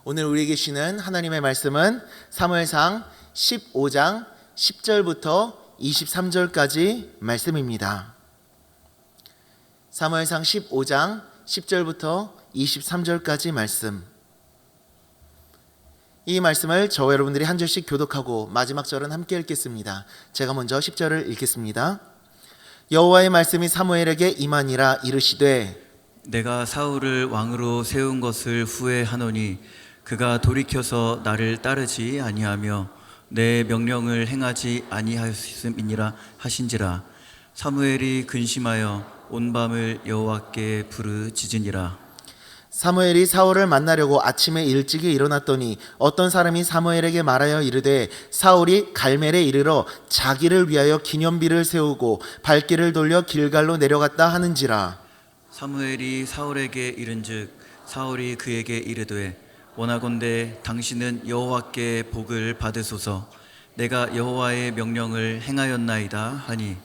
오늘 우리에게 주시는 하나님의 말씀은 사무엘상 15장 10절부터 23절까지 말씀입니다. 사무엘상 15장 10절부터 23절까지 말씀. 이 말씀을 저와 여러분들이 한 절씩 교독하고 마지막 절은 함께 읽겠습니다. 제가 먼저 10절을 읽겠습니다. 여호와의 말씀이 사무엘에게 임하니라. 이르시되 내가 사울을 왕으로 세운 것을 후회하노니 그가 돌이켜서 나를 따르지 아니하며 내 명령을 행하지 아니하였음이니라 하신지라. 사무엘이 근심하여 온 밤을 여호와께 부르짖으니라. 사무엘이 사울을 만나려고 아침에 일찍이 일어났더니 어떤 사람이 사무엘에게 말하여 이르되 사울이 갈멜에 이르러 자기를 위하여 기념비를 세우고 발길을 돌려 길갈로 내려갔다 하는지라. 사무엘이 사울에게 이른즉 사울이 그에게 이르되 원하건대 당신은 여호와께 복을 받으소서. 내가 여호와의 명령을 행하였나이다 하니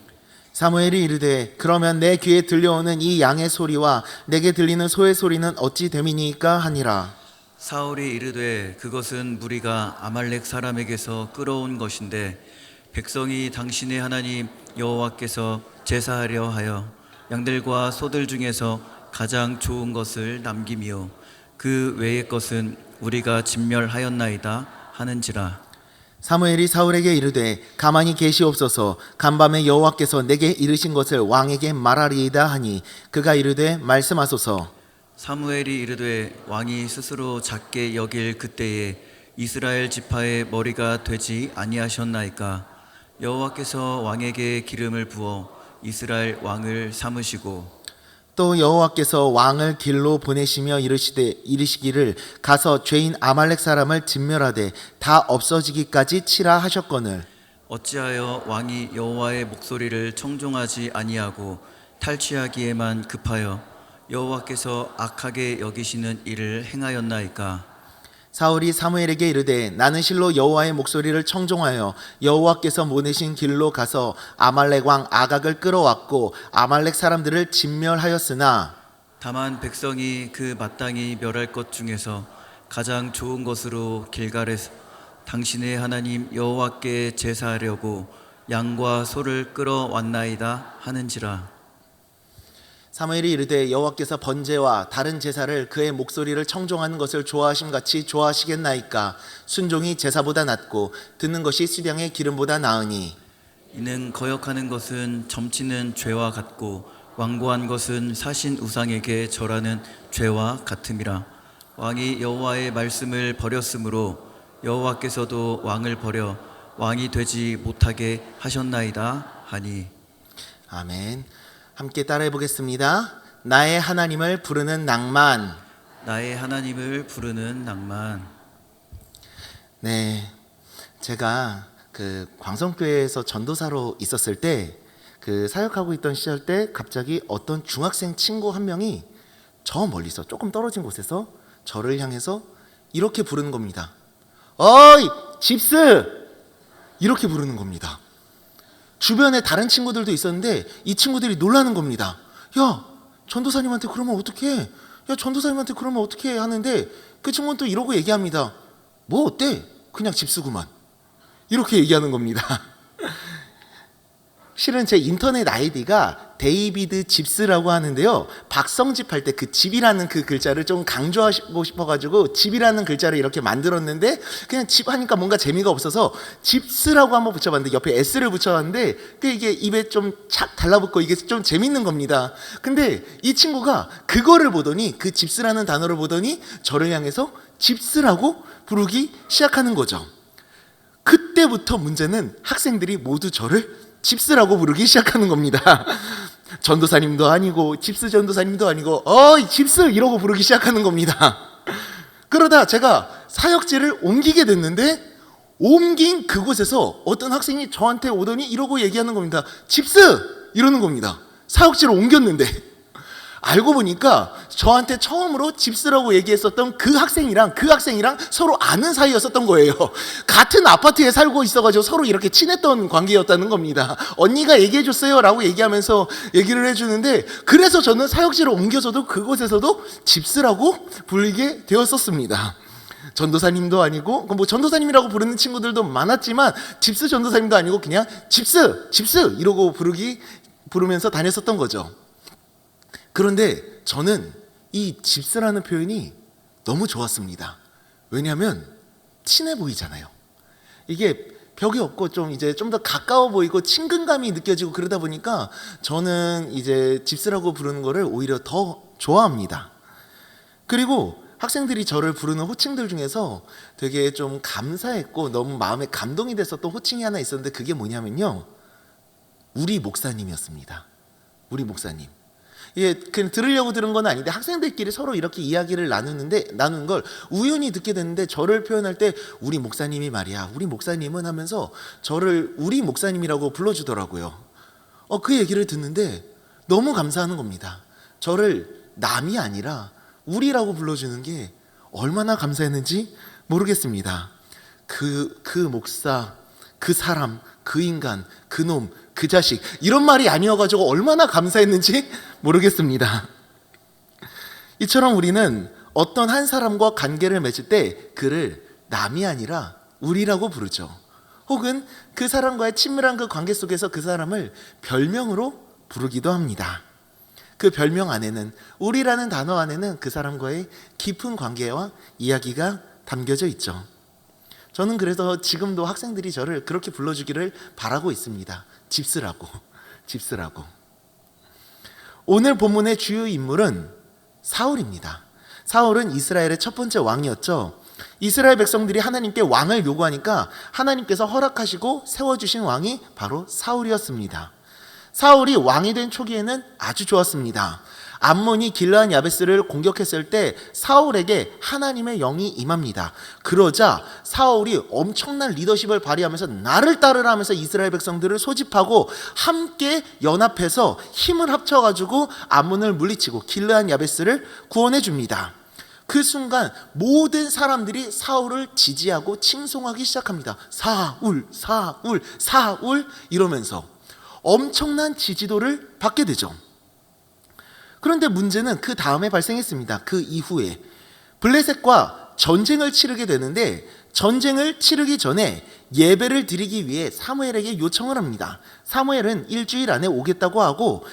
사무엘이 이르되 그러면 내 귀에 들려오는 이 양의 소리와 내게 들리는 소의 소리는 어찌 됨이니까 하니라. 사울이 이르되 그것은 무리가 아말렉 사람에게서 끌어온 것인데 백성이 당신의 하나님 여호와께서 제사하려 하여 양들과 소들 중에서 가장 좋은 것을 남김이요 그 외의 것은 우리가 진멸하였나이다 하는지라. 사무엘이 사울에게 이르되 가만히 계시옵소서. 간밤에 여호와께서 내게 이르신 것을 왕에게 말하리이다 하니 그가 이르되 말씀하소서. 사무엘이 이르되 왕이 스스로 작게 여길 그때에 이스라엘 지파의 머리가 되지 아니하셨나이까. 여호와께서 왕에게 기름을 부어 이스라엘 왕을 삼으시고 또 여호와께서 왕을 길로 보내시며 이르시기를 가서 죄인 아말렉 사람을 진멸하되 다 없어지기까지 치라 하셨거늘 어찌하여 왕이 여호와의 목소리를 청종하지 아니하고 탈취하기에만 급하여 여호와께서 악하게 여기시는 일을 행하였나이까. 사울이 사무엘에게 이르되 나는 실로 여호와의 목소리를 청종하여 여호와께서 보내신 길로 가서 아말렉 왕 아각을 끌어왔고 아말렉 사람들을 진멸하였으나 다만 백성이 그 마땅히 멸할 것 중에서 가장 좋은 것으로 길갈에서 당신의 하나님 여호와께 제사하려고 양과 소를 끌어왔나이다 하는지라. 사무엘이 이르되 여호와께서 번제와 다른 제사를 그의 목소리를 청종하는 것을 좋아하심 같이 좋아하시겠나이까. 순종이 제사보다 낫고 듣는 것이 수량의 기름보다 나으니 이는 거역하는 것은 점치는 죄와 같고 완고한 것은 사신 우상에게 절하는 죄와 같음이라. 왕이 여호와의 말씀을 버렸으므로 여호와께서도 왕을 버려 왕이 되지 못하게 하셨나이다 하니. 아멘. 함께 따라해 보겠습니다. 나의 하나님을 부르는 낭만. 나의 하나님을 부르는 낭만. 네, 제가 광성교회에서 전도사로 있었을 때 사역하고 있던 시절 때 갑자기 어떤 중학생 친구 한 명이 저 멀리서 조금 떨어진 곳에서 저를 향해서 이렇게 부르는 겁니다. 어이 집스! 이렇게 부르는 겁니다. 주변에 다른 친구들도 있었는데 이 친구들이 놀라는 겁니다. 야, 전도사님한테 그러면 어떡해? 야, 전도사님한테 그러면 어떡해? 하는데 그 친구는 또 이러고 얘기합니다. 뭐 어때? 그냥 집수구만. 이렇게 얘기하는 겁니다. 실은 제 인터넷 아이디가 데이비드 집스라고 하는데요. 박성집 할 때 그 집이라는 그 글자를 좀 강조하고 싶어가지고 집이라는 글자를 이렇게 만들었는데 그냥 집 하니까 뭔가 재미가 없어서 집스라고 한번 붙여봤는데 옆에 S를 붙여봤는데 이게 입에 좀 착 달라붙고 이게 좀 재밌는 겁니다. 근데 이 친구가 그거를 보더니 그 집스라는 단어를 보더니 저를 향해서 집스라고 부르기 시작하는 거죠. 그때부터 문제는 학생들이 모두 저를 집스라고 부르기 시작하는 겁니다. 전도사님도 아니고 집스 전도사님도 아니고 어이 집스 이러고 부르기 시작하는 겁니다. 그러다 제가 사역지를 옮기게 됐는데 옮긴 그곳에서 어떤 학생이 저한테 오더니 이러고 얘기하는 겁니다. 집스! 이러는 겁니다. 사역지를 옮겼는데 알고 보니까 저한테 처음으로 집스라고 얘기했었던 그 학생이랑 서로 아는 사이였었던 거예요. 같은 아파트에 살고 있어가지고 서로 이렇게 친했던 관계였다는 겁니다. 언니가 얘기해줬어요 라고 얘기하면서 얘기를 해주는데, 그래서 저는 사역지를 옮겨서도 그곳에서도 집스라고 불리게 되었었습니다. 전도사님도 아니고 뭐 전도사님이라고 부르는 친구들도 많았지만 집스 전도사님도 아니고 그냥 집스 이러고 부르면서 다녔었던 거죠. 그런데 저는 이 집스라는 표현이 너무 좋았습니다. 왜냐하면 친해 보이잖아요. 이게 벽이 없고 좀 더 가까워 보이고 친근감이 느껴지고 그러다 보니까 저는 이제 집스라고 부르는 거를 오히려 더 좋아합니다. 그리고 학생들이 저를 부르는 호칭들 중에서 되게 좀 감사했고 너무 마음에 감동이 됐었던 호칭이 하나 있었는데 그게 뭐냐면요, 우리 목사님이었습니다. 우리 목사님. 예, 그냥 들으려고 들은 건 아닌데 학생들끼리 서로 이렇게 이야기를 나누는 걸 우연히 듣게 됐는데, 저를 표현할 때 우리 목사님이 말이야, 우리 목사님은 하면서 저를 우리 목사님이라고 불러주더라고요. 그 얘기를 듣는데 너무 감사하는 겁니다. 저를 남이 아니라 우리라고 불러주는 게 얼마나 감사했는지 모르겠습니다. 그 목사, 그 사람, 그 인간, 그 놈, 그 자식, 이런 말이 아니어가지고 얼마나 감사했는지 모르겠습니다. 이처럼 우리는 어떤 한 사람과 관계를 맺을 때 그를 남이 아니라 우리라고 부르죠. 혹은 그 사람과의 친밀한 그 관계 속에서 그 사람을 별명으로 부르기도 합니다. 그 별명 안에는, 우리라는 단어 안에는 그 사람과의 깊은 관계와 이야기가 담겨져 있죠. 저는 그래서 지금도 학생들이 저를 그렇게 불러주기를 바라고 있습니다. 집스라고. 오늘 본문의 주요 인물은 사울입니다. 사울은 이스라엘의 첫 번째 왕이었죠. 이스라엘 백성들이 하나님께 왕을 요구하니까 하나님께서 허락하시고 세워주신 왕이 바로 사울이었습니다. 사울이 왕이 된 초기에는 아주 좋았습니다. 암몬이 길르앗 야베스를 공격했을 때 사울에게 하나님의 영이 임합니다. 그러자 사울이 엄청난 리더십을 발휘하면서 나를 따르라 하면서 이스라엘 백성들을 소집하고 함께 연합해서 힘을 합쳐가지고 암몬을 물리치고 길르앗 야베스를 구원해 줍니다. 그 순간 모든 사람들이 사울을 지지하고 칭송하기 시작합니다. 사울 이러면서 엄청난 지지도를 받게 되죠. 그런데 문제는 그 다음에 발생했습니다. 그 이후에 블레셋과 전쟁을 치르게 되는데, 전쟁을 치르기 전에 예배를 드리기 위해 사무엘에게 요청을 합니다. 사무엘은 일주일 안에 오겠다고 하고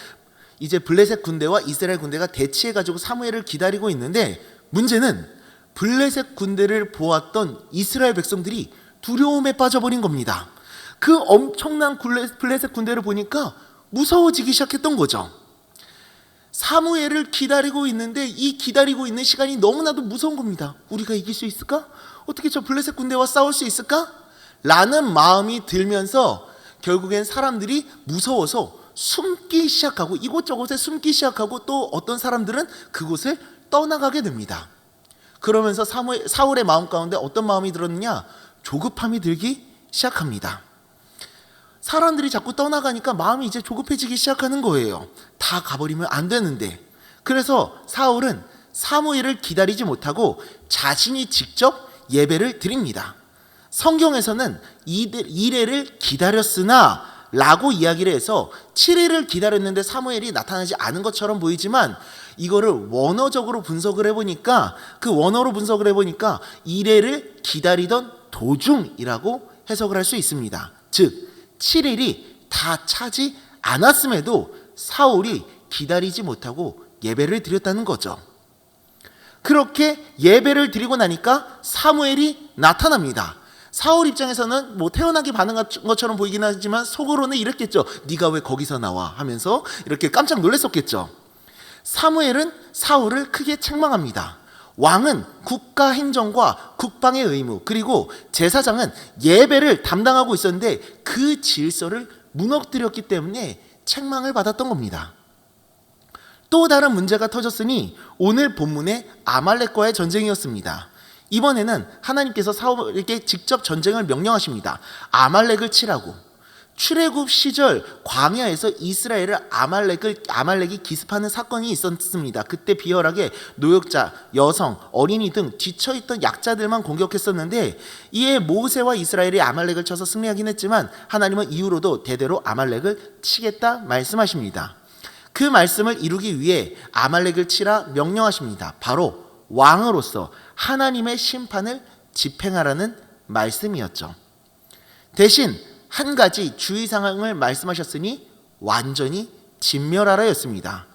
이제 블레셋 군대와 이스라엘 군대가 대치해가지고 사무엘을 기다리고 있는데, 문제는 블레셋 군대를 보았던 이스라엘 백성들이 두려움에 빠져버린 겁니다. 그 엄청난 블레셋 군대를 보니까 무서워지기 시작했던 거죠. 사무엘을 기다리고 있는데 이 기다리고 있는 시간이 너무나도 무서운 겁니다. 우리가 이길 수 있을까? 어떻게 저 블레셋 군대와 싸울 수 있을까? 라는 마음이 들면서 결국엔 사람들이 무서워서 숨기 시작하고, 이곳저곳에 숨기 시작하고, 또 어떤 사람들은 그곳을 떠나가게 됩니다. 그러면서 사울의 마음 가운데 어떤 마음이 들었느냐? 조급함이 들기 시작합니다. 사람들이 자꾸 떠나가니까 마음이 이제 조급해지기 시작하는 거예요. 다 가버리면 안 되는데. 그래서 사울은 사무엘을 기다리지 못하고 자신이 직접 예배를 드립니다. 성경에서는 이레를 기다렸으나 라고 이야기를 해서 7일을 기다렸는데 사무엘이 나타나지 않은 것처럼 보이지만, 이거를 원어적으로 분석을 해보니까 이레를 기다리던 도중이라고 해석을 할 수 있습니다. 즉 7일이 다 차지 않았음에도 사울이 기다리지 못하고 예배를 드렸다는 거죠. 그렇게 예배를 드리고 나니까 사무엘이 나타납니다. 사울 입장에서는 뭐 태어나기 반응한 것처럼 보이긴 하지만 속으로는 이랬겠죠. 네가 왜 거기서 나와? 하면서 이렇게 깜짝 놀랐었겠죠. 사무엘은 사울을 크게 책망합니다. 왕은 국가 행정과 국방의 의무, 그리고 제사장은 예배를 담당하고 있었는데 그 질서를 무너뜨렸기 때문에 책망을 받았던 겁니다. 또 다른 문제가 터졌으니 오늘 본문의 아말렉과의 전쟁이었습니다. 이번에는 하나님께서 사울에게 직접 전쟁을 명령하십니다. 아말렉을 치라고. 출애굽 시절 광야에서 이스라엘을 아말렉이 기습하는 사건이 있었습니다. 그때 비열하게 노역자, 여성, 어린이 등 지쳐있던 약자들만 공격했었는데, 이에 모세와 이스라엘이 아말렉을 쳐서 승리하긴 했지만 하나님은 이후로도 대대로 아말렉을 치겠다 말씀하십니다. 그 말씀을 이루기 위해 아말렉을 치라 명령하십니다. 바로 왕으로서 하나님의 심판을 집행하라는 말씀이었죠. 대신 한 가지 주의사항을 말씀하셨으니 완전히 진멸하라였습니다.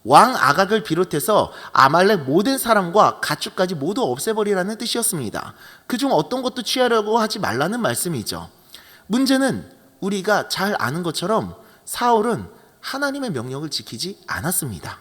왕 아각을 비롯해서 아말렉 모든 사람과 가축까지 모두 없애버리라는 뜻이었습니다. 그중 어떤 것도 취하려고 하지 말라는 말씀이죠. 문제는 우리가 잘 아는 것처럼 사울은 하나님의 명령을 지키지 않았습니다.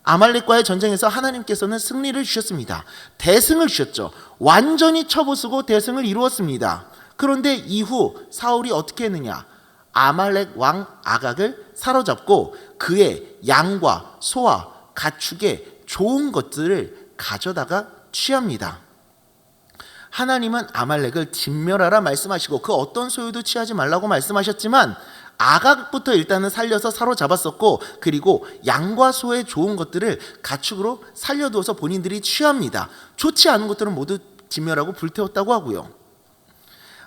아말렉과의 전쟁에서 하나님께서는 승리를 주셨습니다. 대승을 주셨죠. 완전히 쳐부수고 대승을 이루었습니다. 그런데 이후 사울이 어떻게 했느냐? 아말렉 왕 아각을 사로잡고 그의 양과 소와 가축의 좋은 것들을 가져다가 취합니다. 하나님은 아말렉을 진멸하라 말씀하시고 그 어떤 소유도 취하지 말라고 말씀하셨지만 아각부터 일단은 살려서 사로잡았었고, 그리고 양과 소의 좋은 것들을 가축으로 살려두어서 본인들이 취합니다. 좋지 않은 것들은 모두 진멸하고 불태웠다고 하고요.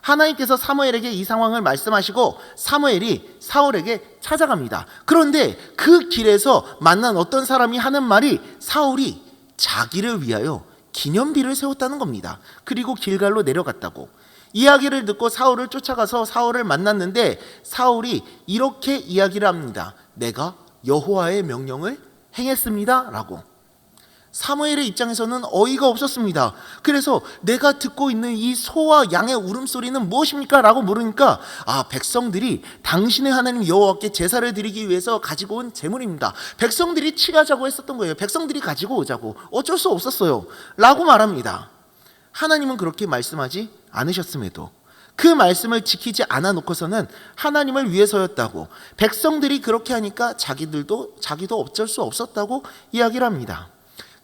하나님께서 사무엘에게 이 상황을 말씀하시고 사무엘이 사울에게 찾아갑니다. 그런데 그 길에서 만난 어떤 사람이 하는 말이 사울이 자기를 위하여 기념비를 세웠다는 겁니다. 그리고 길갈로 내려갔다고. 이야기를 듣고 사울을 쫓아가서 사울을 만났는데 사울이 이렇게 이야기를 합니다. 내가 여호와의 명령을 행했습니다 라고. 사무엘의 입장에서는 어이가 없었습니다. 그래서 내가 듣고 있는 이 소와 양의 울음소리는 무엇입니까? 라고 물으니까 백성들이 당신의 하나님 여호와께 제사를 드리기 위해서 가지고 온 제물입니다. 백성들이 취하자고 했었던 거예요. 백성들이 가지고 오자고. 어쩔 수 없었어요 라고 말합니다. 하나님은 그렇게 말씀하지 않으셨음에도 그 말씀을 지키지 않아 놓고서는 하나님을 위해서였다고, 백성들이 그렇게 하니까 자기도 어쩔 수 없었다고 이야기를 합니다.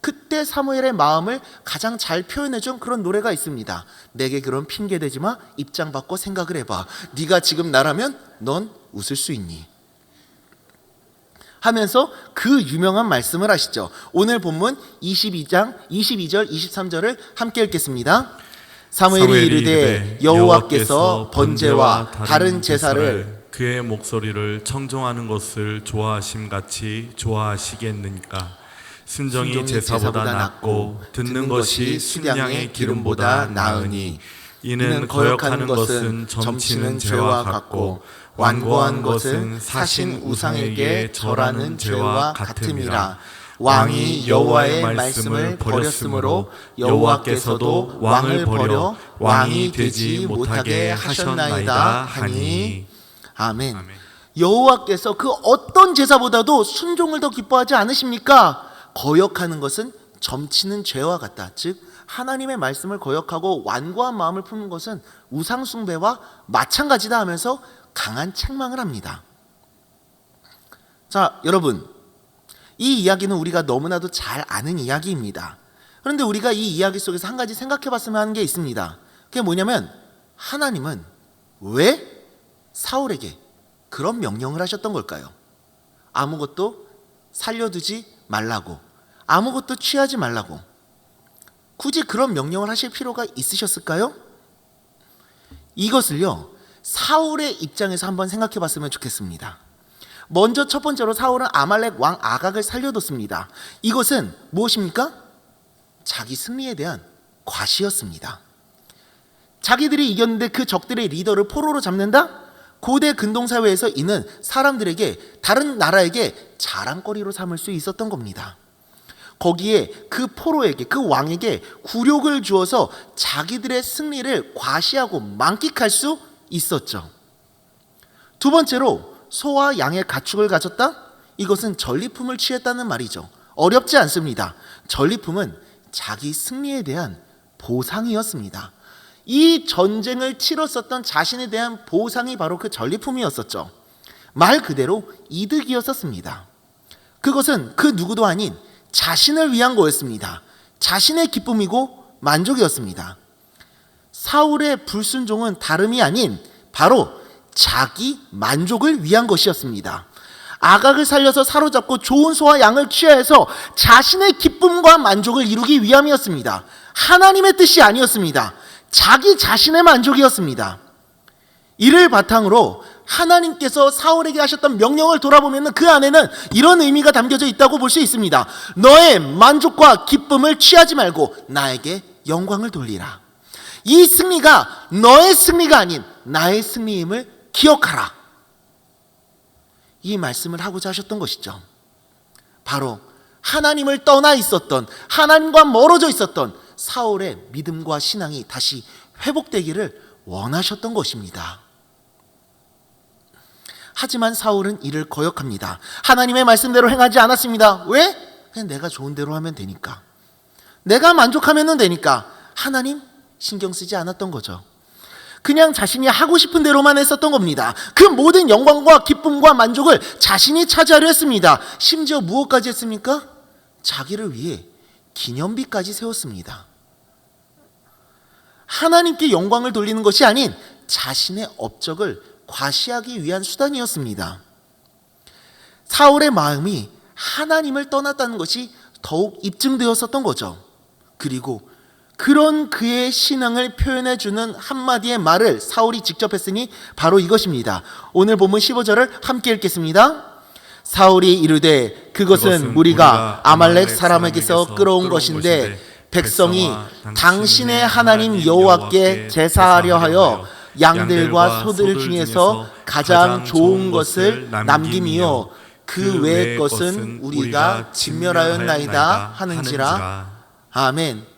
그때 사무엘의 마음을 가장 잘 표현해준 그런 노래가 있습니다. 내게 그런 핑계 대지 마, 입장 바꿔 생각을 해봐. 네가 지금 나라면 넌 웃을 수 있니? 하면서 그 유명한 말씀을 하시죠. 오늘 본문 22장 22절 23절을 함께 읽겠습니다. 사무엘이 이르되 여호와께서 번제와 다른 제사를 그의 목소리를 청종하는 것을 좋아하심같이 좋아하시겠느니까. 순종이 제사보다 낫고 듣는 것이 순양의 기름보다 나으니 이는 거역하는 것은 점치는 죄와 같고 완고한 것은 사신 우상에게 절하는 죄와 같음이라. 왕이 여호와의 말씀을 버렸으므로 여호와께서도 왕을 버려 왕이 되지 못하게 하셨나이다 하니. 아멘. 여호와께서 그 어떤 제사보다도 순종을 더 기뻐하지 않으십니까? 거역하는 것은 점치는 죄와 같다. 즉 하나님의 말씀을 거역하고 완고한 마음을 품는 것은 우상 숭배와 마찬가지다 하면서 강한 책망을 합니다. 자, 여러분, 이 이야기는 우리가 너무나도 잘 아는 이야기입니다. 그런데 우리가 이 이야기 속에서 한 가지 생각해 봤으면 하는 게 있습니다. 그게 뭐냐면 하나님은 왜 사울에게 그런 명령을 하셨던 걸까요? 아무것도 살려두지 말라고, 아무것도 취하지 말라고. 굳이 그런 명령을 하실 필요가 있으셨을까요? 이것을요, 사울의 입장에서 한번 생각해 봤으면 좋겠습니다. 먼저 첫 번째로 사울은 아말렉 왕 아각을 살려뒀습니다. 이것은 무엇입니까? 자기 승리에 대한 과시였습니다. 자기들이 이겼는데 그 적들의 리더를 포로로 잡는다? 고대 근동사회에서 이는 사람들에게, 다른 나라에게 자랑거리로 삼을 수 있었던 겁니다. 거기에 그 포로에게, 그 왕에게 굴욕을 주어서 자기들의 승리를 과시하고 만끽할 수 있었죠. 두 번째로 소와 양의 가축을 가졌다? 이것은 전리품을 취했다는 말이죠. 어렵지 않습니다. 전리품은 자기 승리에 대한 보상이었습니다. 이 전쟁을 치렀었던 자신에 대한 보상이 바로 그 전리품이었었죠. 말 그대로 이득이었었습니다. 그것은 그 누구도 아닌 자신을 위한 거였습니다. 자신의 기쁨이고 만족이었습니다. 사울의 불순종은 다름이 아닌 바로 자기 만족을 위한 것이었습니다. 아각을 살려서 사로잡고 좋은 소와 양을 취하해서 자신의 기쁨과 만족을 이루기 위함이었습니다. 하나님의 뜻이 아니었습니다. 자기 자신의 만족이었습니다. 이를 바탕으로 하나님께서 사울에게 하셨던 명령을 돌아보면 그 안에는 이런 의미가 담겨져 있다고 볼 수 있습니다. 너의 만족과 기쁨을 취하지 말고 나에게 영광을 돌리라. 이 승리가 너의 승리가 아닌 나의 승리임을 기억하라. 이 말씀을 하고자 하셨던 것이죠. 바로 하나님을 떠나 있었던, 하나님과 멀어져 있었던 사울의 믿음과 신앙이 다시 회복되기를 원하셨던 것입니다. 하지만 사울은 이를 거역합니다. 하나님의 말씀대로 행하지 않았습니다. 왜? 그냥 내가 좋은 대로 하면 되니까, 내가 만족하면 되니까 하나님 신경 쓰지 않았던 거죠. 그냥 자신이 하고 싶은 대로만 했었던 겁니다. 그 모든 영광과 기쁨과 만족을 자신이 차지하려 했습니다. 심지어 무엇까지 했습니까? 자기를 위해 기념비까지 세웠습니다. 하나님께 영광을 돌리는 것이 아닌 자신의 업적을 과시하기 위한 수단이었습니다. 사울의 마음이 하나님을 떠났다는 것이 더욱 입증되었었던 거죠. 그리고 그런 그의 신앙을 표현해주는 한마디의 말을 사울이 직접 했으니 바로 이것입니다. 오늘 본문 15절을 함께 읽겠습니다. 사울이 이르되 그것은 우리가 아말렉 사람에게서 끌어온 것인데 백성이 당신의 하나님 여호와께 제사하려 하여 양들과 소들 중에서 가장 좋은 것을 남김이요 그 외의 것은 우리가 진멸하였나이다 하는지라. 아멘.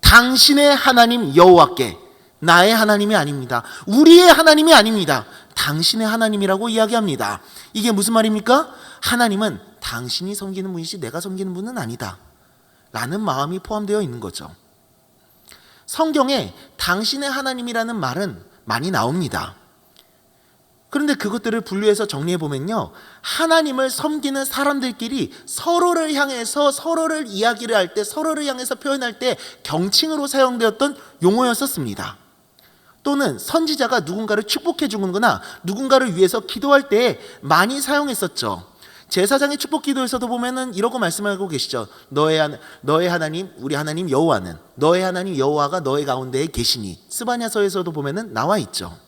당신의 하나님 여호와께, 나의 하나님이 아닙니다. 우리의 하나님이 아닙니다. 당신의 하나님이라고 이야기합니다. 이게 무슨 말입니까? 하나님은 당신이 섬기는 분이지 내가 섬기는 분은 아니다 라는 마음이 포함되어 있는 거죠. 성경에 당신의 하나님이라는 말은 많이 나옵니다. 그런데 그것들을 분류해서 정리해 보면요, 하나님을 섬기는 사람들끼리 서로를 향해서 서로를 이야기를 할 때, 서로를 향해서 표현할 때 경칭으로 사용되었던 용어였었습니다. 또는 선지자가 누군가를 축복해 주거나 누군가를 위해서 기도할 때 많이 사용했었죠. 제사장의 축복 기도에서도 보면은 이러고 말씀하고 계시죠. 너의 하나님, 우리 하나님 여호와는, 너의 하나님 여호와가 너의 가운데에 계시니. 스바냐서에서도 보면은 나와 있죠.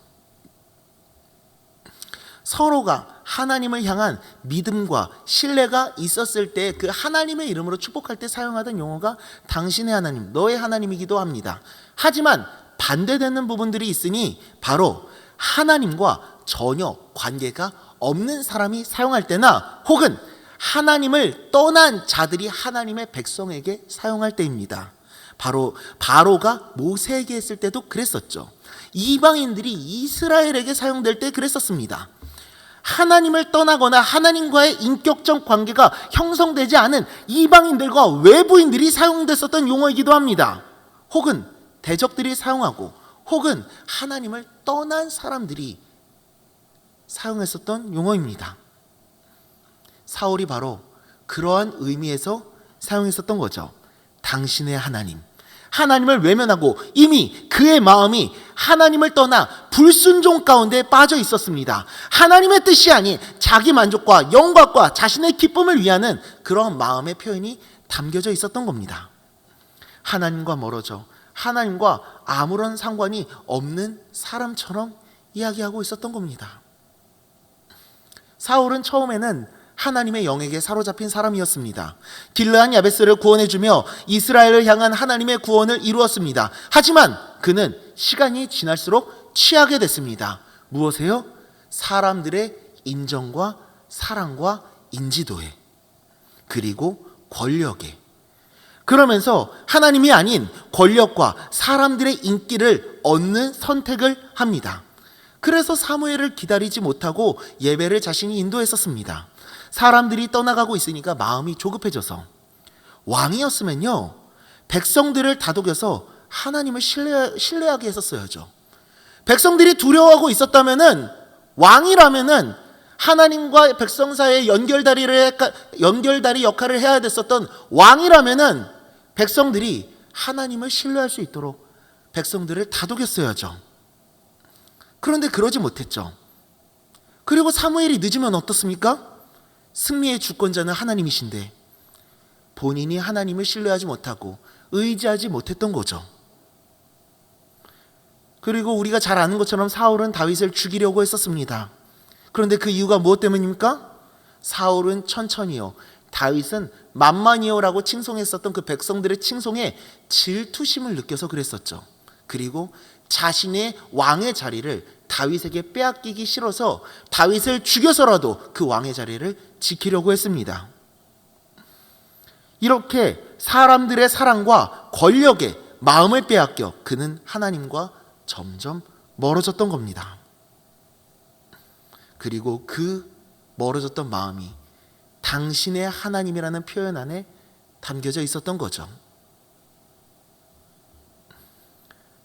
서로가 하나님을 향한 믿음과 신뢰가 있었을 때 그 하나님의 이름으로 축복할 때 사용하던 용어가 당신의 하나님, 너의 하나님이기도 합니다. 하지만 반대되는 부분들이 있으니 바로 하나님과 전혀 관계가 없는 사람이 사용할 때나 혹은 하나님을 떠난 자들이 하나님의 백성에게 사용할 때입니다. 바로 바로가 모세에게 했을 때도 그랬었죠. 이방인들이 이스라엘에게 사용될 때 그랬었습니다. 하나님을 떠나거나 하나님과의 인격적 관계가 형성되지 않은 이방인들과 외부인들이 사용됐었던 용어이기도 합니다. 혹은 대적들이 사용하고 혹은 하나님을 떠난 사람들이 사용했었던 용어입니다. 사울이 바로 그러한 의미에서 사용했었던 거죠. 당신의 하나님, 하나님을 외면하고 이미 그의 마음이 하나님을 떠나 불순종 가운데 빠져 있었습니다. 하나님의 뜻이 아닌 자기 만족과 영광과 자신의 기쁨을 위하는 그런 마음의 표현이 담겨져 있었던 겁니다. 하나님과 멀어져 하나님과 아무런 상관이 없는 사람처럼 이야기하고 있었던 겁니다. 사울은 처음에는 하나님의 영에게 사로잡힌 사람이었습니다. 길르한 야베스를 구원해주며 이스라엘을 향한 하나님의 구원을 이루었습니다. 하지만 그는 시간이 지날수록 취하게 됐습니다. 무엇에요? 사람들의 인정과 사랑과 인지도에, 그리고 권력에. 그러면서 하나님이 아닌 권력과 사람들의 인기를 얻는 선택을 합니다. 그래서 사무엘을 기다리지 못하고 예배를 자신이 인도했었습니다. 사람들이 떠나가고 있으니까 마음이 조급해져서, 왕이었으면요 백성들을 다독여서 하나님을 신뢰하게 했었어야죠. 백성들이 두려워하고 있었다면은, 왕이라면은 하나님과 백성 사이의 연결다리 역할을 해야 됐었던 왕이라면은 백성들이 하나님을 신뢰할 수 있도록 백성들을 다독였어야죠. 그런데 그러지 못했죠. 그리고 사무엘이 늦으면 어떻습니까? 승리의 주권자는 하나님이신데 본인이 하나님을 신뢰하지 못하고 의지하지 못했던 거죠. 그리고 우리가 잘 아는 것처럼 사울은 다윗을 죽이려고 했었습니다. 그런데 그 이유가 무엇 때문입니까? 사울은 천천히요, 다윗은 만만히요라고 칭송했었던 그 백성들의 칭송에 질투심을 느껴서 그랬었죠. 그리고 자신의 왕의 자리를 다윗에게 빼앗기기 싫어서 다윗을 죽여서라도 그 왕의 자리를 지키려고 했습니다. 이렇게 사람들의 사랑과 권력에 마음을 빼앗겨 그는 하나님과 점점 멀어졌던 겁니다. 그리고 그 멀어졌던 마음이 당신의 하나님이라는 표현 안에 담겨져 있었던 거죠.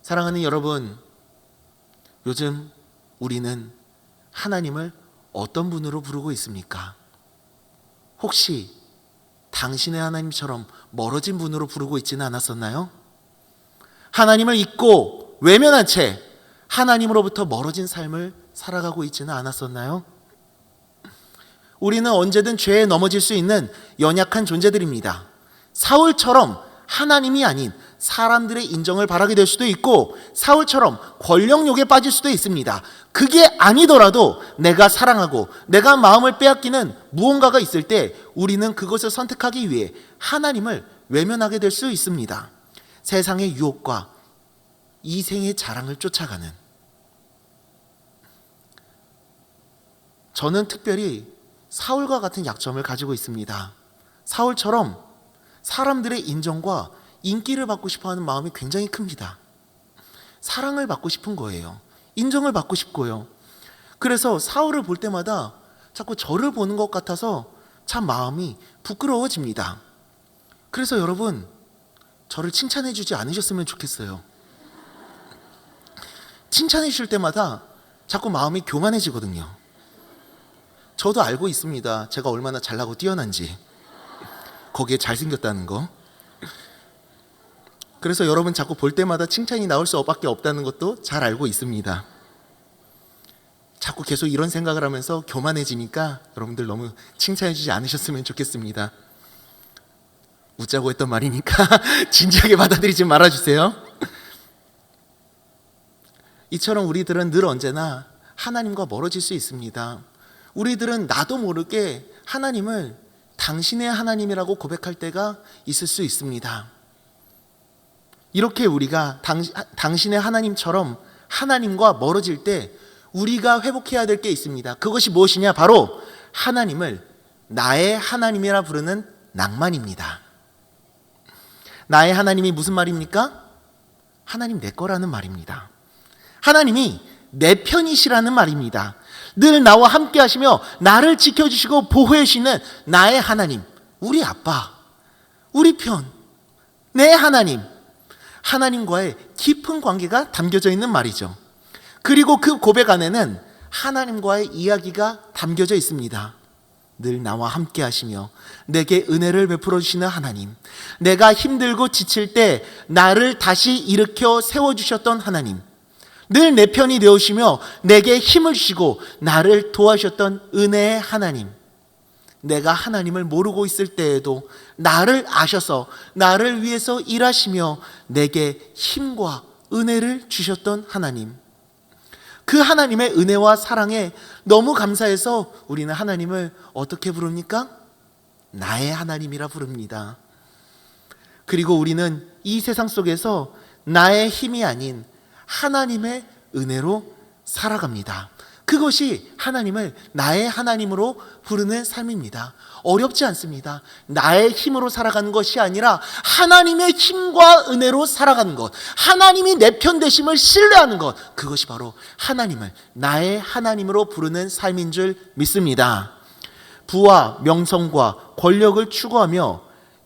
사랑하는 여러분, 요즘 우리는 하나님을 어떤 분으로 부르고 있습니까? 혹시 당신의 하나님처럼 멀어진 분으로 부르고 있지는 않았었나요? 하나님을 잊고 외면한 채 하나님으로부터 멀어진 삶을 살아가고 있지는 않았었나요? 우리는 언제든 죄에 넘어질 수 있는 연약한 존재들입니다. 사울처럼 하나님이 아닌 사람들의 인정을 바라게 될 수도 있고, 사울처럼 권력욕에 빠질 수도 있습니다. 그게 아니더라도 내가 사랑하고 내가 마음을 빼앗기는 무언가가 있을 때 우리는 그것을 선택하기 위해 하나님을 외면하게 될 수 있습니다. 세상의 유혹과 이생의 자랑을 쫓아가는, 저는 특별히 사울과 같은 약점을 가지고 있습니다. 사울처럼 사람들의 인정과 인기를 받고 싶어하는 마음이 굉장히 큽니다. 사랑을 받고 싶은 거예요. 인정을 받고 싶고요. 그래서 사울을 볼 때마다 자꾸 저를 보는 것 같아서 참 마음이 부끄러워집니다. 그래서 여러분, 저를 칭찬해 주지 않으셨으면 좋겠어요. 칭찬해 주실 때마다 자꾸 마음이 교만해지거든요. 저도 알고 있습니다. 제가 얼마나 잘나고 뛰어난지, 거기에 잘생겼다는 거. 그래서 여러분 자꾸 볼 때마다 칭찬이 나올 수밖에 없다는 것도 잘 알고 있습니다. 자꾸 계속 이런 생각을 하면서 교만해지니까 여러분들 너무 칭찬해 주지 않으셨으면 좋겠습니다. 웃자고 했던 말이니까 진지하게 받아들이지 말아주세요. 이처럼 우리들은 늘 언제나 하나님과 멀어질 수 있습니다. 우리들은 나도 모르게 하나님을 당신의 하나님이라고 고백할 때가 있을 수 있습니다. 이렇게 우리가 당신의 하나님처럼 하나님과 멀어질 때 우리가 회복해야 될 게 있습니다. 그것이 무엇이냐? 바로 하나님을 나의 하나님이라 부르는 낭만입니다. 나의 하나님이 무슨 말입니까? 하나님 내 거라는 말입니다. 하나님이 내 편이시라는 말입니다. 늘 나와 함께 하시며 나를 지켜주시고 보호해 주시는 나의 하나님, 우리 아빠, 우리 편, 내 하나님, 하나님과의 깊은 관계가 담겨져 있는 말이죠. 그리고 그 고백 안에는 하나님과의 이야기가 담겨져 있습니다. 늘 나와 함께 하시며 내게 은혜를 베풀어 주시는 하나님, 내가 힘들고 지칠 때 나를 다시 일으켜 세워주셨던 하나님, 늘 내 편이 되어주시며 내게 힘을 주시고 나를 도와주셨던 은혜의 하나님, 내가 하나님을 모르고 있을 때에도 나를 아셔서 나를 위해서 일하시며 내게 힘과 은혜를 주셨던 하나님, 그 하나님의 은혜와 사랑에 너무 감사해서 우리는 하나님을 어떻게 부릅니까? 나의 하나님이라 부릅니다. 그리고 우리는 이 세상 속에서 나의 힘이 아닌 하나님의 은혜로 살아갑니다. 그것이 하나님을 나의 하나님으로 부르는 삶입니다. 어렵지 않습니다. 나의 힘으로 살아가는 것이 아니라 하나님의 힘과 은혜로 살아가는 것, 하나님이 내 편 되심을 신뢰하는 것, 그것이 바로 하나님을 나의 하나님으로 부르는 삶인 줄 믿습니다. 부와 명성과 권력을 추구하며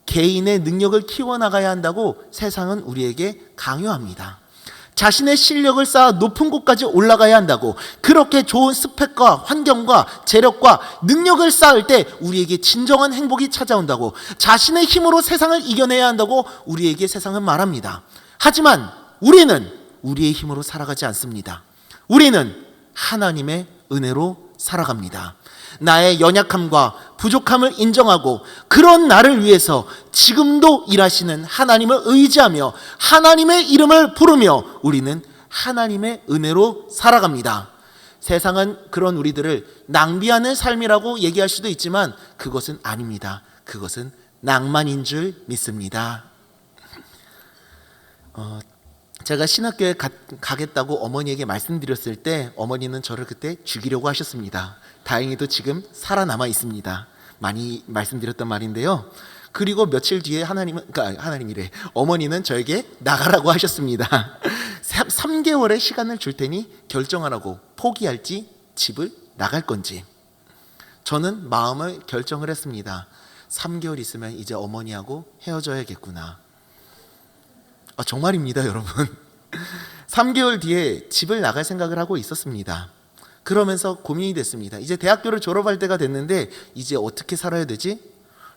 개인의 능력을 키워나가야 한다고 세상은 우리에게 강요합니다. 자신의 실력을 쌓아 높은 곳까지 올라가야 한다고, 그렇게 좋은 스펙과 환경과 재력과 능력을 쌓을 때 우리에게 진정한 행복이 찾아온다고, 자신의 힘으로 세상을 이겨내야 한다고 우리에게 세상은 말합니다. 하지만 우리는 우리의 힘으로 살아가지 않습니다. 우리는 하나님의 은혜로 살아갑니다. 나의 연약함과 부족함을 인정하고 그런 나를 위해서 지금도 일하시는 하나님을 의지하며 하나님의 이름을 부르며 우리는 하나님의 은혜로 살아갑니다. 세상은 그런 우리들을 낭비하는 삶이라고 얘기할 수도 있지만 그것은 아닙니다. 그것은 낭만인 줄 믿습니다. 제가 신학교에 가겠다고 어머니에게 말씀드렸을 때 어머니는 저를 그때 죽이려고 하셨습니다. 다행히도 지금 살아남아 있습니다. 많이 말씀드렸던 말인데요. 그리고 며칠 뒤에 하나님이래. 어머니는 저에게 나가라고 하셨습니다. 3개월의 시간을 줄 테니 결정하라고, 포기할지 집을 나갈 건지. 저는 마음을 결정을 했습니다. 3개월 있으면 이제 어머니하고 헤어져야겠구나. 정말입니다, 여러분. 3개월 뒤에 집을 나갈 생각을 하고 있었습니다. 그러면서 고민이 됐습니다. 이제 대학교를 졸업할 때가 됐는데 이제 어떻게 살아야 되지?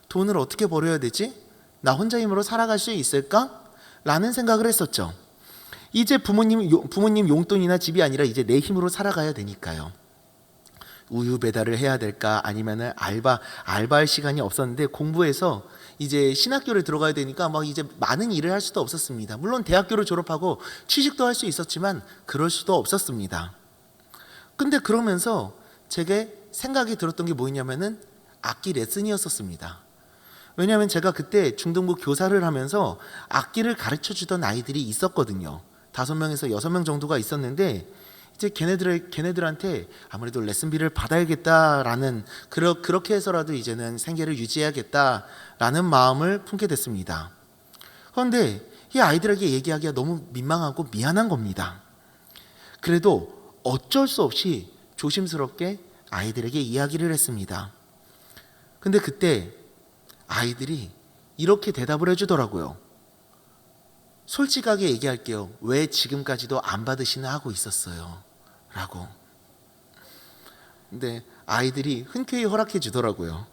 돈을 어떻게 벌어야 되지? 나 혼자 힘으로 살아갈 수 있을까? 라는 생각을 했었죠. 이제 부모님 용돈이나 집이 아니라 이제 내 힘으로 살아가야 되니까요. 우유 배달을 해야 될까? 아니면은 알바할 시간이 없었는데 공부해서 이제 신학교를 들어가야 되니까 막 이제 많은 일을 할 수도 없었습니다. 물론 대학교를 졸업하고 취직도 할 수 있었지만 그럴 수도 없었습니다. 근데 그러면서 제게 생각이 들었던 게 뭐였냐면은 악기 레슨이었었습니다. 왜냐하면 제가 그때 중등부 교사를 하면서 악기를 가르쳐 주던 아이들이 있었거든요. 5명에서 6명 정도가 있었는데 이제 걔네들한테 아무래도 레슨비를 받아야겠다라는 그렇게 해서라도 이제는 생계를 유지해야겠다라는 마음을 품게 됐습니다. 그런데 이 아이들에게 얘기하기가 너무 민망하고 미안한 겁니다. 그래도 어쩔 수 없이 조심스럽게 아이들에게 이야기를 했습니다. 근데 그때 아이들이 이렇게 대답을 해주더라고요. 솔직하게 얘기할게요. 왜 지금까지도 안 받으시나 하고 있었어요. 라고. 근데 아이들이 흔쾌히 허락해 주더라고요.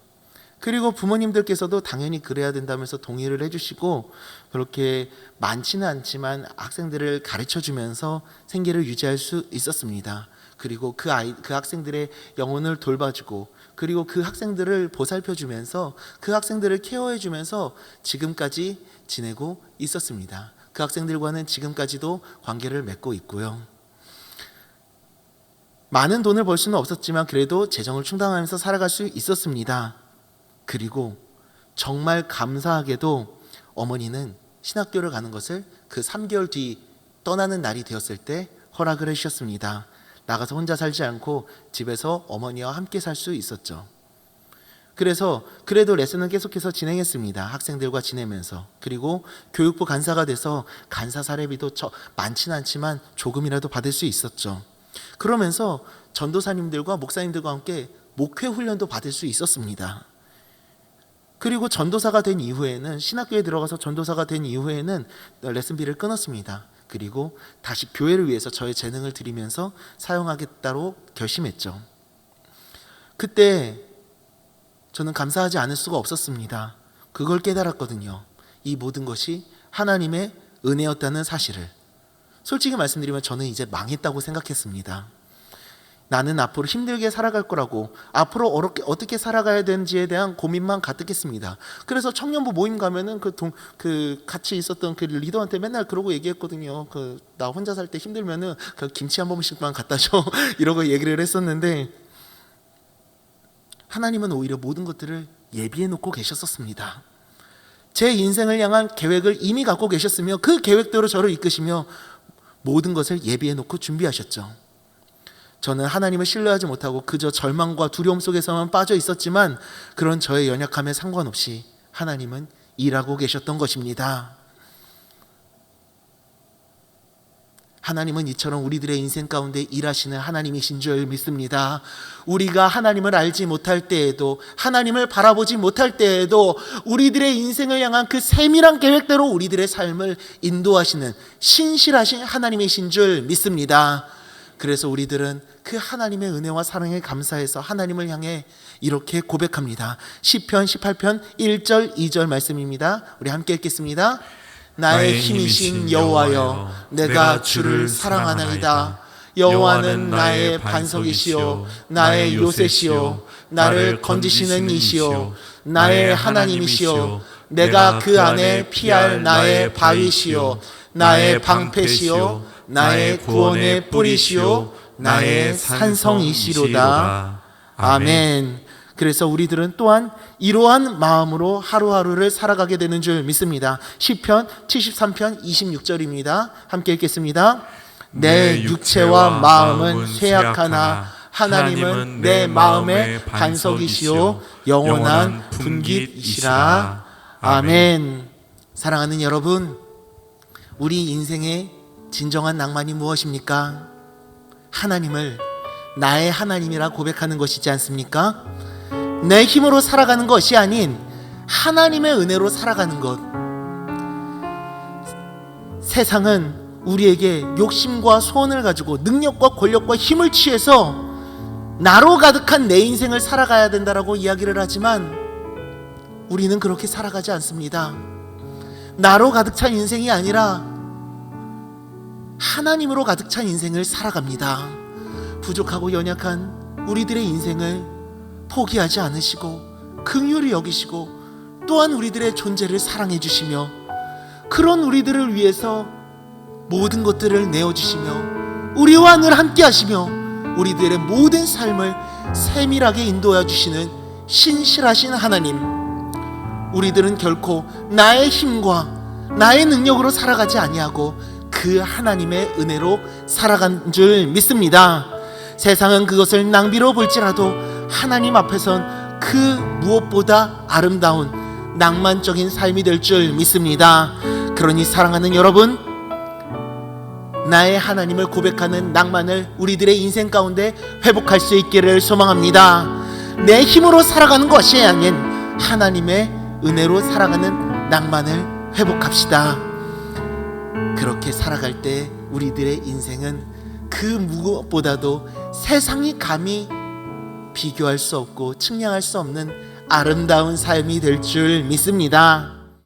그리고 부모님들께서도 당연히 그래야 된다면서 동의를 해주시고 그렇게 많지는 않지만 학생들을 가르쳐 주면서 생계를 유지할 수 있었습니다. 그리고 그 학생들의 영혼을 돌봐주고 그리고 그 학생들을 보살펴주면서 그 학생들을 케어해주면서 지금까지 지내고 있었습니다. 그 학생들과는 지금까지도 관계를 맺고 있고요. 많은 돈을 벌 수는 없었지만 그래도 재정을 충당하면서 살아갈 수 있었습니다. 그리고 정말 감사하게도 어머니는 신학교를 가는 것을 그 3개월 뒤 떠나는 날이 되었을 때 허락을 해주셨습니다. 나가서 혼자 살지 않고 집에서 어머니와 함께 살 수 있었죠. 그래서 그래도 레슨은 계속해서 진행했습니다. 학생들과 지내면서. 그리고 교육부 간사가 돼서 간사 사례비도 많지는 않지만 조금이라도 받을 수 있었죠. 그러면서 전도사님들과 목사님들과 함께 목회 훈련도 받을 수 있었습니다. 그리고 전도사가 된 이후에는 신학교에 들어가서 전도사가 된 이후에는 레슨비를 끊었습니다. 그리고 다시 교회를 위해서 저의 재능을 드리면서 사용하겠다고 결심했죠. 그때 저는 감사하지 않을 수가 없었습니다. 그걸 깨달았거든요. 이 모든 것이 하나님의 은혜였다는 사실을. 솔직히 말씀드리면 저는 이제 망했다고 생각했습니다. 나는 앞으로 힘들게 살아갈 거라고, 앞으로 어떻게 살아가야 되는지에 대한 고민만 가득했습니다. 그래서 청년부 모임 가면은 같이 있었던 그 리더한테 맨날 그러고 얘기했거든요. 나 혼자 살 때 힘들면은 김치 한 번씩만 갖다 줘 이러고 얘기를 했었는데, 하나님은 오히려 모든 것들을 예비해 놓고 계셨었습니다. 제 인생을 향한 계획을 이미 갖고 계셨으며 그 계획대로 저를 이끄시며 모든 것을 예비해 놓고 준비하셨죠. 저는 하나님을 신뢰하지 못하고 그저 절망과 두려움 속에서만 빠져 있었지만 그런 저의 연약함에 상관없이 하나님은 일하고 계셨던 것입니다. 하나님은 이처럼 우리들의 인생 가운데 일하시는 하나님이신 줄 믿습니다. 우리가 하나님을 알지 못할 때에도, 하나님을 바라보지 못할 때에도 우리들의 인생을 향한 그 세밀한 계획대로 우리들의 삶을 인도하시는 신실하신 하나님이신 줄 믿습니다. 그래서 우리들은 그 하나님의 은혜와 사랑에 감사해서 하나님을 향해 이렇게 고백합니다. 시편 18편 1절 2절 말씀입니다. 우리 함께 읽겠습니다. 나의 힘이신 여호와여, 내가 주를 사랑하나이다. 여호와는 나의 반석이시요 나의 요새시요 나를 건지시는 이시요 나의 하나님이시요 내가 그 안에 피할 나의 바위시요 나의 방패시요 나의 구원의 뿌리시요 나의 산성이시로다. 아멘. 그래서 우리들은 또한 이러한 마음으로 하루하루를 살아가게 되는 줄 믿습니다. 시편 73편 26절입니다. 함께 읽겠습니다. 내 육체와 마음은 쇠약하나 하나님은 내 마음의 반석이시요 영원한 분깃이시라. 아멘. 사랑하는 여러분, 우리 인생의 진정한 낭만이 무엇입니까? 하나님을 나의 하나님이라 고백하는 것이지 않습니까? 내 힘으로 살아가는 것이 아닌 하나님의 은혜로 살아가는 것. 세상은 우리에게 욕심과 소원을 가지고 능력과 권력과 힘을 취해서 나로 가득한 내 인생을 살아가야 된다라고 이야기를 하지만 우리는 그렇게 살아가지 않습니다. 나로 가득 찬 인생이 아니라 하나님으로 가득 찬 인생을 살아갑니다. 부족하고 연약한 우리들의 인생을 포기하지 않으시고 긍휼히 여기시고 또한 우리들의 존재를 사랑해 주시며 그런 우리들을 위해서 모든 것들을 내어주시며 우리와 늘 함께 하시며 우리들의 모든 삶을 세밀하게 인도해 주시는 신실하신 하나님, 우리들은 결코 나의 힘과 나의 능력으로 살아가지 아니하고 그 하나님의 은혜로 살아간 줄 믿습니다. 세상은 그것을 낭비로 볼지라도 하나님 앞에선 그 무엇보다 아름다운 낭만적인 삶이 될 줄 믿습니다. 그러니 사랑하는 여러분, 나의 하나님을 고백하는 낭만을 우리들의 인생 가운데 회복할 수 있기를 소망합니다. 내 힘으로 살아가는 것이 아닌 하나님의 은혜로 살아가는 낭만을 회복합시다. 그렇게 살아갈 때 우리들의 인생은 그 무엇보다도 세상이 감히 비교할 수 없고 측량할 수 없는 아름다운 삶이 될 줄 믿습니다.